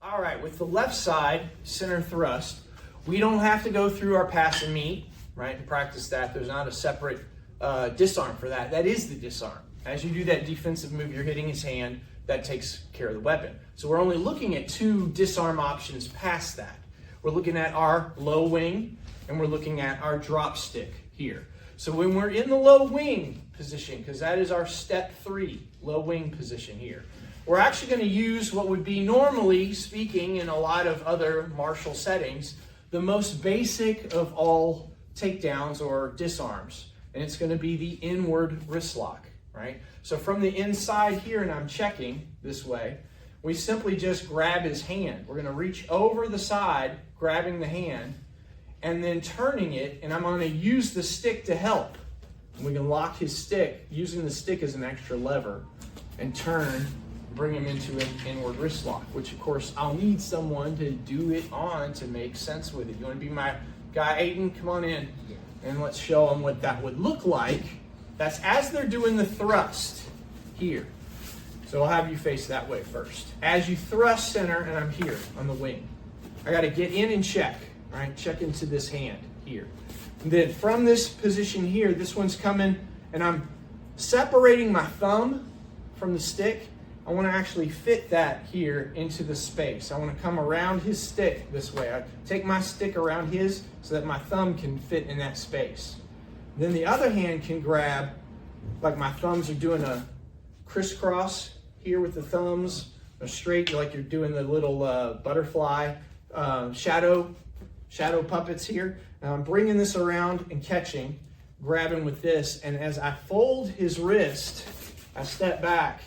All right, with the left side, center thrust, we don't have to go through our pass and meet, right, and practice that. There's not a separate disarm for that. That is the disarm. As you do that defensive move, you're hitting his hand, that takes care of the weapon. So we're only looking at two disarm options past that. We're looking at our low wing, and we're looking at our drop stick here. So when we're in the low wing position, because that is our step 3, low wing position here, we're actually going to use what would be, normally speaking, in a lot of other martial settings, the most basic of all takedowns or disarms. And it's going to be the inward wrist lock, right? So from the inside here, and I'm checking this way, we simply just grab his hand. We're going to reach over the side, grabbing the hand, and then turning it, and I'm going to use the stick to help. And we can lock his stick, using the stick as an extra lever, and turn, bring him into an inward wrist lock, which of course I'll need someone to do it on to make sense with it. You want to be my guy, Aiden? Come on in, and let's show them what that would look like. That's as they're doing the thrust here. So I'll have you face that way first. As you thrust center, and I'm here on the wing, I got to get in and check, right? Check into this hand here. And then from this position here, this one's coming, and I'm separating my thumb from the stick. I want to actually fit that here into the space. I want to come around his stick this way. I take my stick around his so that my thumb can fit in that space. Then the other hand can grab, like my thumbs are doing a crisscross here with the thumbs, or straight, like you're doing the little butterfly shadow puppets here. Now I'm bringing this around and catching, grabbing with this, and as I fold his wrist, I step back.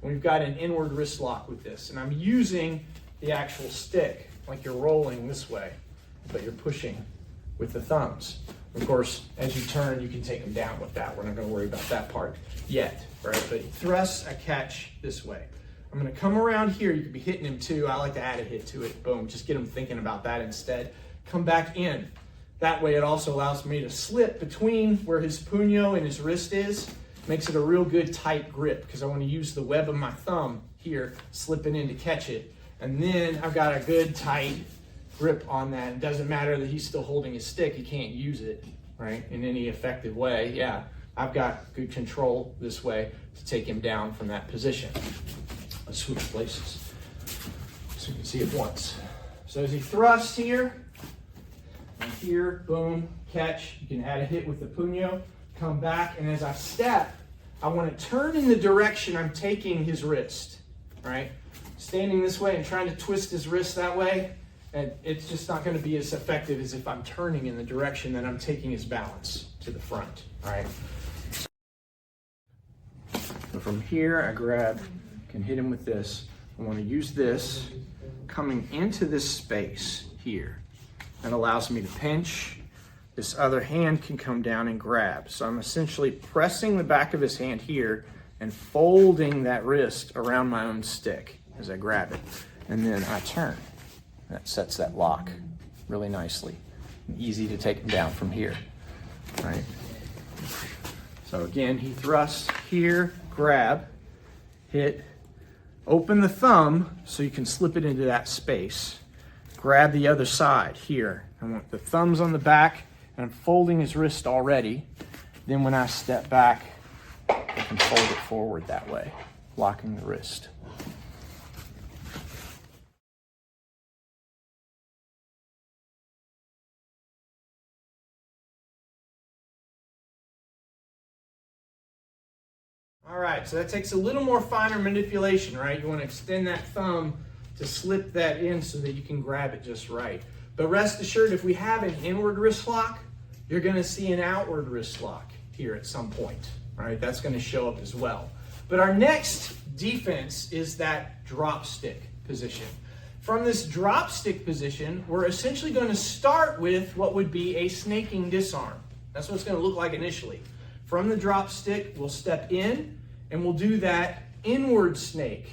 We've got an inward wrist lock with this, and I'm using the actual stick, like you're rolling this way, but you're pushing with the thumbs. Of course, as you turn, you can take them down with that. We're not going to worry about that part yet, right? But thrust, I catch this way. I'm going to come around here. You could be hitting him too. I like to add a hit to it. Boom, just get him thinking about that instead. Come back in. That way it also allows me to slip between where his puño and his wrist is. Makes it a real good tight grip because I want to use the web of my thumb here, slipping in to catch it. And then I've got a good tight grip on that. It doesn't matter that he's still holding his stick. He can't use it, right, in any effective way. Yeah, I've got good control this way to take him down from that position. Let's switch places so you can see it once. So as he thrusts here, and here, boom, catch. You can add a hit with the puño. Come back, and as I step, I want to turn in the direction I'm taking his wrist, right? Standing this way and trying to twist his wrist that way, and it's just not going to be as effective as if I'm turning in the direction that I'm taking his balance to the front, all right? So from here, I grab, can hit him with this. I want to use this coming into this space here. That allows me to pinch. This other hand can come down and grab. So I'm essentially pressing the back of his hand here and folding that wrist around my own stick as I grab it. And then I turn. That sets that lock really nicely. Easy to take him down from here, right? So again, he thrusts here, grab, hit, open the thumb so you can slip it into that space. Grab the other side here. I want the thumbs on the back, and I'm folding his wrist already. Then when I step back, I can fold it forward that way, locking the wrist. All right, so that takes a little more finer manipulation, right? You want to extend that thumb to slip that in so that you can grab it just right. But rest assured, if we have an inward wrist lock, you're going to see an outward wrist lock here at some point. All right, that's going to show up as well. But our next defense is that drop stick position. From this drop stick position, we're essentially going to start with what would be a snaking disarm. That's what it's going to look like initially. From the drop stick, we'll step in and we'll do that inward snake,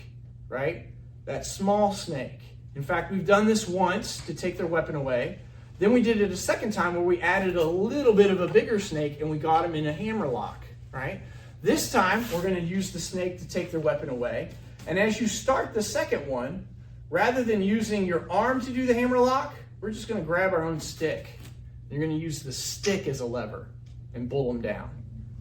right? That small snake. In fact, we've done this once to take their weapon away. Then we did it a second time where we added a little bit of a bigger snake and we got him in a hammer lock, right? This time, we're going to use the snake to take their weapon away. And as you start the second one, rather than using your arm to do the hammer lock, we're just gonna grab our own stick. You're gonna use the stick as a lever and pull them down.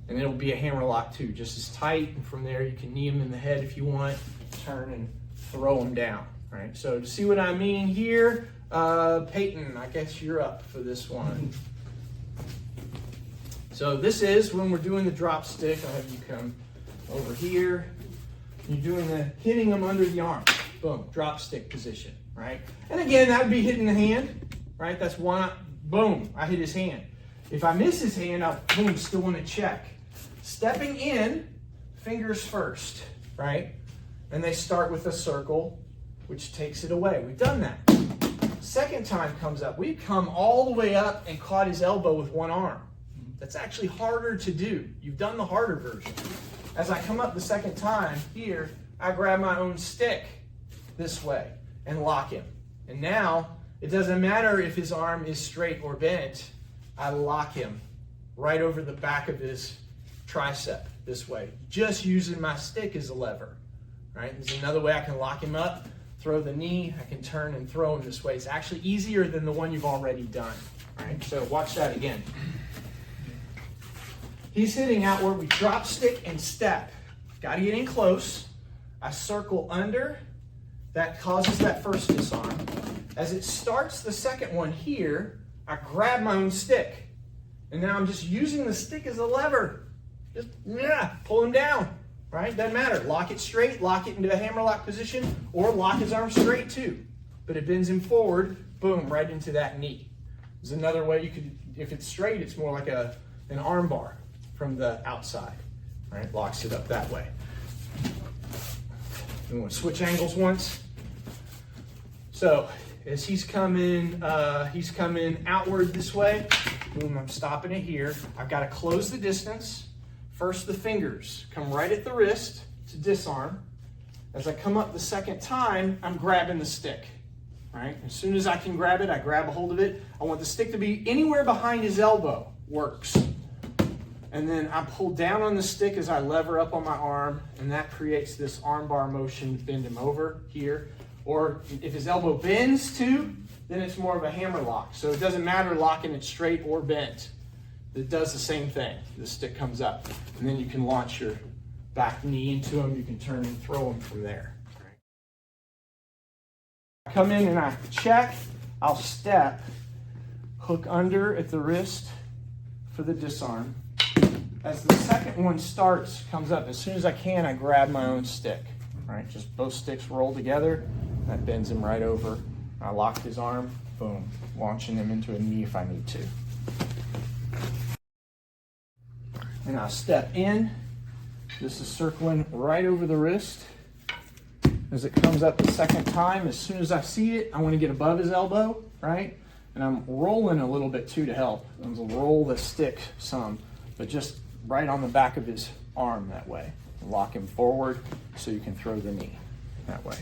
And it'll be a hammer lock too, just as tight. And from there, you can knee them in the head if you want, turn and throw them down, right? So to see what I mean here, Peyton, I guess you're up for this one. So this is when we're doing the drop stick. I'll have you come over here. You're doing the hitting them under the arm. Boom, drop stick position, right? And again, that would be hitting the hand, right? That's one, boom, I hit his hand. If I miss his hand, I'll, boom, still want to check. Stepping in, fingers first, right? And they start with a circle, which takes it away. We've done that. Second time comes up, we've come all the way up and caught his elbow with one arm. That's actually harder to do. You've done the harder version. As I come up the second time, here, I grab my own stick this way and lock him. And now, it doesn't matter if his arm is straight or bent, I lock him right over the back of his tricep this way, just using my stick as a lever, right? There's another way I can lock him up, throw the knee, I can turn and throw him this way. It's actually easier than the one you've already done, right? So watch that again. He's hitting outward, we drop stick and step. Got to get in close. I circle under, that causes that first disarm. As it starts the second one here, I grab my own stick. And now I'm just using the stick as a lever. Just, pull him down, right? Doesn't matter. Lock it straight, lock it into a hammer lock position, or lock his arm straight too. But it bends him forward, boom, right into that knee. There's another way you could, if it's straight, it's more like an arm bar from the outside, right? Locks it up that way. We want to switch angles once. So as he's coming outward this way, boom, I'm stopping it here. I've got to close the distance. First, the fingers come right at the wrist to disarm. As I come up the second time, I'm grabbing the stick, right? As soon as I can grab it, I grab a hold of it. I want the stick to be anywhere behind his elbow. Works. And then I pull down on the stick as I lever up on my arm, and that creates this arm bar motion to bend him over here. Or if his elbow bends too, then it's more of a hammer lock. So it doesn't matter locking it straight or bent. It does the same thing. The stick comes up, and then you can launch your back knee into him. You can turn and throw him from there. I come in and I check. I'll step, hook under at the wrist for the disarm. As the second one starts, comes up, as soon as I can, I grab my own stick. Right, just both sticks roll together. That bends him right over. I lock his arm, boom, launching him into a knee if I need to. And I'll step in. This is circling right over the wrist. As it comes up the second time, as soon as I see it, I want to get above his elbow, right? And I'm rolling a little bit too to help. I'll roll the stick some, but just right on the back of his arm that way. Lock him forward so you can throw the knee that way.